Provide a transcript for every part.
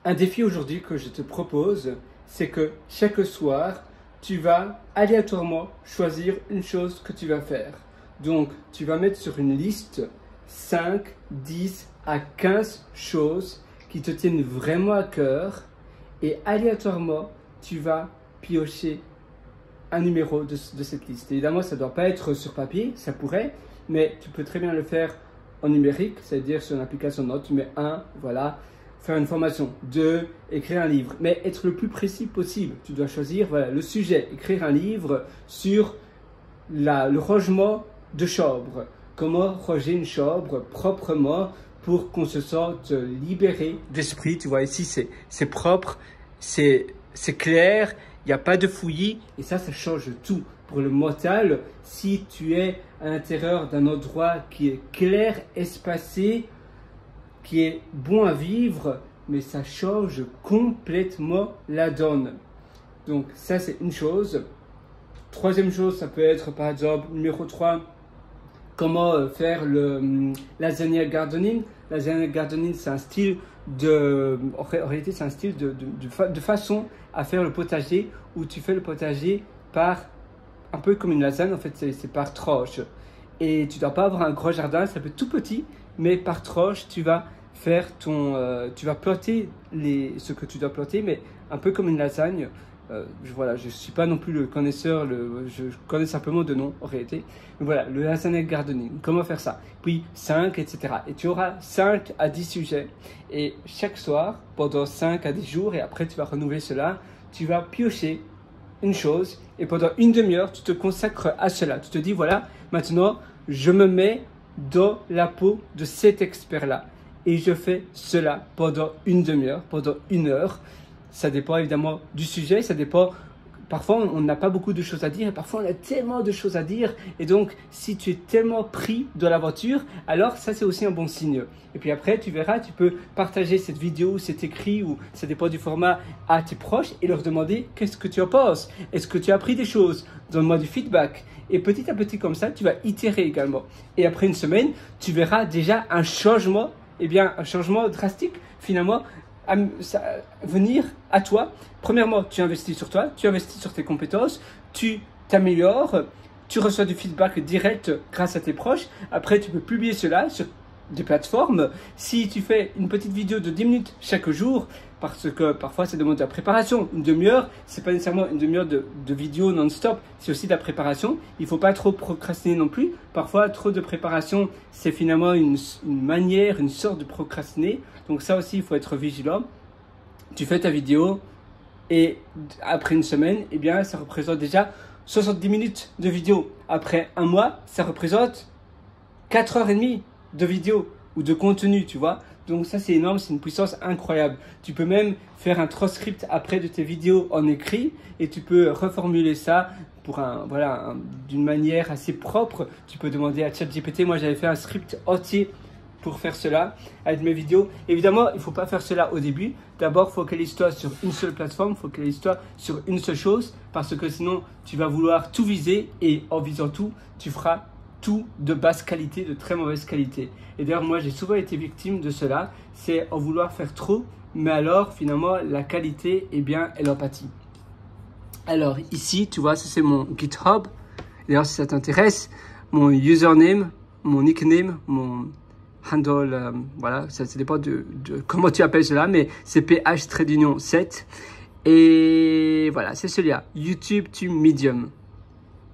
Un défi aujourd'hui que je te propose, c'est que chaque soir, tu vas aléatoirement choisir une chose que tu vas faire. Donc, tu vas mettre sur une liste 5, 10 à 15 choses qui te tiennent vraiment à cœur et aléatoirement, tu vas piocher un numéro de cette liste. Évidemment, ça ne doit pas être sur papier, ça pourrait, mais tu peux très bien le faire en numérique, c'est-à-dire sur une application note, tu mets 1, voilà, faire une formation, 2, écrire un livre, mais être le plus précis possible. Tu dois choisir voilà, le sujet, écrire un livre sur le rangement de chambre, comment ranger une chambre proprement pour qu'on se sente libéré d'esprit. Tu vois, ici, c'est propre, c'est clair, il n'y a pas de fouillis et ça change tout. Pour le mental, si tu es à l'intérieur d'un endroit qui est clair, espacé, qui est bon à vivre, mais ça change complètement la donne. Donc ça, c'est une chose. Troisième chose, ça peut être par exemple, numéro 3, comment faire le lasagna gardening. Lasagna gardening, c'est un style en réalité, c'est un style de façon à faire le potager où tu fais le potager par, un peu comme une lasagne, en fait, c'est par tranche. Et tu ne dois pas avoir un gros jardin, ça peut être tout petit, mais par tranche, tu vas faire tu vas planter ce que tu dois planter, mais un peu comme une lasagne. Voilà, je ne suis pas non plus le connaisseur, je connais simplement de nom en réalité. Mais voilà, le lasagna gardening, comment faire ça? Puis 5, etc. Et tu auras 5 à 10 sujets. Et chaque soir, pendant 5 à 10 jours, et après tu vas renouveler cela, tu vas piocher une chose et pendant une demi-heure, tu te consacres à cela. Tu te dis, voilà, maintenant, je me mets dans la peau de cet expert-là. Et je fais cela pendant une demi-heure, pendant une heure. Ça dépend évidemment du sujet, ça dépend. Parfois, on n'a pas beaucoup de choses à dire et parfois, on a tellement de choses à dire. Et donc, si tu es tellement pris de l'aventure, alors ça, c'est aussi un bon signe. Et puis après, tu verras, tu peux partager cette vidéo, cet écrit, ou ça dépend du format, à tes proches et leur demander qu'est-ce que tu en penses. Est-ce que tu as appris des choses? Donne-moi du feedback. Et petit à petit, comme ça, tu vas itérer également. Et après une semaine, tu verras déjà un changement, un changement drastique finalement, venir à toi. Premièrement, tu investis sur toi, tu investis sur tes compétences, tu t'améliores, tu reçois du feedback direct grâce à tes proches. Après, tu peux publier cela sur des plateformes. Si tu fais une petite vidéo de 10 minutes chaque jour, parce que parfois ça demande de la préparation, une demi-heure, c'est pas nécessairement une demi-heure de vidéo non-stop, c'est aussi de la préparation. Il ne faut pas trop procrastiner non plus. Parfois, trop de préparation, c'est finalement une manière, une sorte de procrastiner. Donc ça aussi, il faut être vigilant. Tu fais ta vidéo et après une semaine, ça représente déjà 70 minutes de vidéo. Après un mois, ça représente 4h30 de vidéo ou de contenu, tu vois. Donc ça, c'est énorme, c'est une puissance incroyable. Tu peux même faire un transcript après de tes vidéos en écrit et tu peux reformuler ça pour d'une manière assez propre. Tu peux demander à ChatGPT. Moi, j'avais fait un script entier pour faire cela avec mes vidéos. Évidemment, il ne faut pas faire cela au début. D'abord, focalise-toi sur une seule plateforme, focalise-toi sur une seule chose parce que sinon, tu vas vouloir tout viser et en visant tout, tu feras tout de basse qualité, de très mauvaise qualité. Et d'ailleurs, moi, j'ai souvent été victime de cela. C'est en vouloir faire trop, mais alors, finalement, la qualité, elle en pâtit. Alors, ici, tu vois, ça, c'est mon GitHub. D'ailleurs, si ça t'intéresse, mon username, mon nickname, mon handle, voilà, ça dépend de comment tu appelles cela, mais c'est PH-7. Et voilà, c'est celui-là. YouTube to Medium.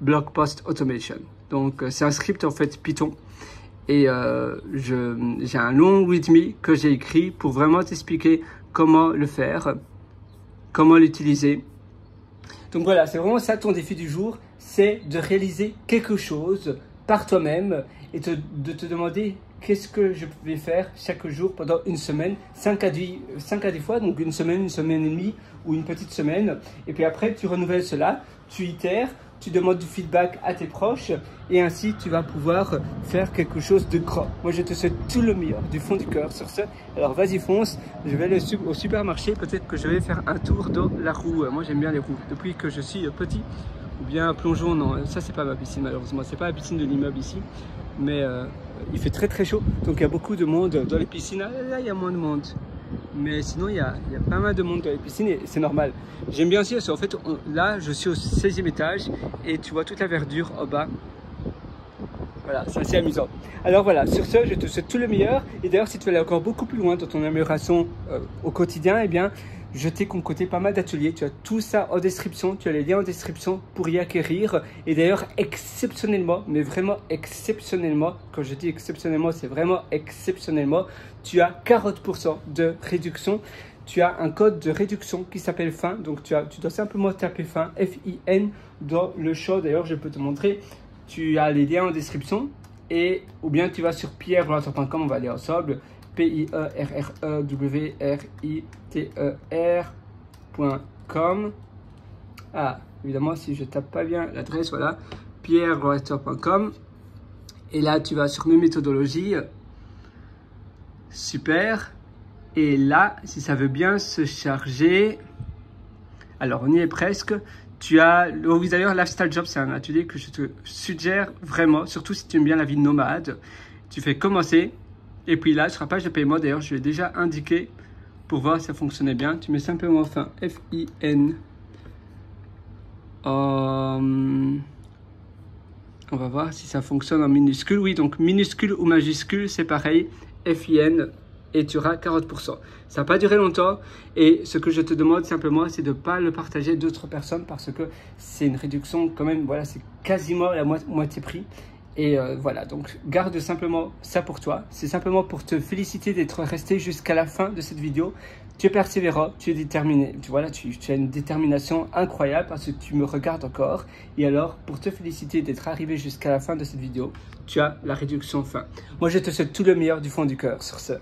Blog Post Automation. Donc, c'est un script en fait Python. Et j'ai un long readme que j'ai écrit pour vraiment t'expliquer comment le faire, comment l'utiliser. Donc voilà, c'est vraiment ça ton défi du jour, c'est de réaliser quelque chose par toi-même et de te demander qu'est-ce que je vais faire chaque jour pendant une semaine, 5 à 10 fois, donc une semaine et demie ou une petite semaine. Et puis après, tu renouvelles cela, tu itères, tu demandes du feedback à tes proches et ainsi tu vas pouvoir faire quelque chose de grand. Moi, je te souhaite tout le meilleur du fond du cœur sur ce. Alors, vas-y, fonce. Je vais aller au supermarché. Peut-être que je vais faire un tour dans la roue. Moi, j'aime bien les roues. Depuis que je suis petit, ou bien plongeon, non, ça, c'est pas ma piscine, malheureusement. C'est pas la piscine de l'immeuble ici. Mais il fait très très chaud. Donc, il y a beaucoup de monde dans les piscines. Ah, là, il y a moins de monde. Mais sinon, il y a pas mal de monde dans les piscines et c'est normal. J'aime bien aussi parce qu'en fait, là, je suis au 16e étage et tu vois toute la verdure au bas. Voilà, c'est assez amusant. Alors voilà, sur ce, je te souhaite tout le meilleur. Et d'ailleurs, si tu veux aller encore beaucoup plus loin dans ton amélioration au quotidien, eh bien, je t'ai concocté pas mal d'ateliers. Tu as tout ça en description. Tu as les liens en description pour y acquérir. Et d'ailleurs, exceptionnellement, mais vraiment exceptionnellement, quand je dis exceptionnellement, c'est vraiment exceptionnellement, tu as 40% de réduction. Tu as un code de réduction qui s'appelle FIN. Donc, tu dois simplement taper FIN, F-I-N, dans le show. D'ailleurs, je peux te montrer. Tu as les liens en description ou bien tu vas sur pierrewriter.com, on va aller ensemble, pierrewriter.com. Ah, évidemment, si je tape pas bien l'adresse, voilà, pierrewriter.com. Et là, tu vas sur mes méthodologies. Super. Et là, si ça veut bien se charger, alors on y est presque. Tu as, oui d'ailleurs, Lifestyle Job, c'est un atelier que je te suggère vraiment, surtout si tu aimes bien la vie nomade. Tu fais commencer, et puis là, sur la page de paiement, d'ailleurs, je l'ai déjà indiqué pour voir si ça fonctionnait bien. Tu mets simplement fin, F-I-N. On va voir si ça fonctionne en minuscule. Oui, donc minuscule ou majuscule, c'est pareil, F-I-N. Et tu auras 40%. Ça n'a pas duré longtemps et ce que je te demande simplement, c'est de ne pas le partager d'autres personnes parce que c'est une réduction quand même, voilà, c'est quasiment la moitié prix. Et voilà, donc garde simplement ça pour toi. C'est simplement pour te féliciter d'être resté jusqu'à la fin de cette vidéo. Tu es persévérant, tu es déterminé. Voilà, tu as une détermination incroyable parce que tu me regardes encore. Et alors, pour te féliciter d'être arrivé jusqu'à la fin de cette vidéo, tu as la réduction fin. Moi, je te souhaite tout le meilleur du fond du cœur sur ce.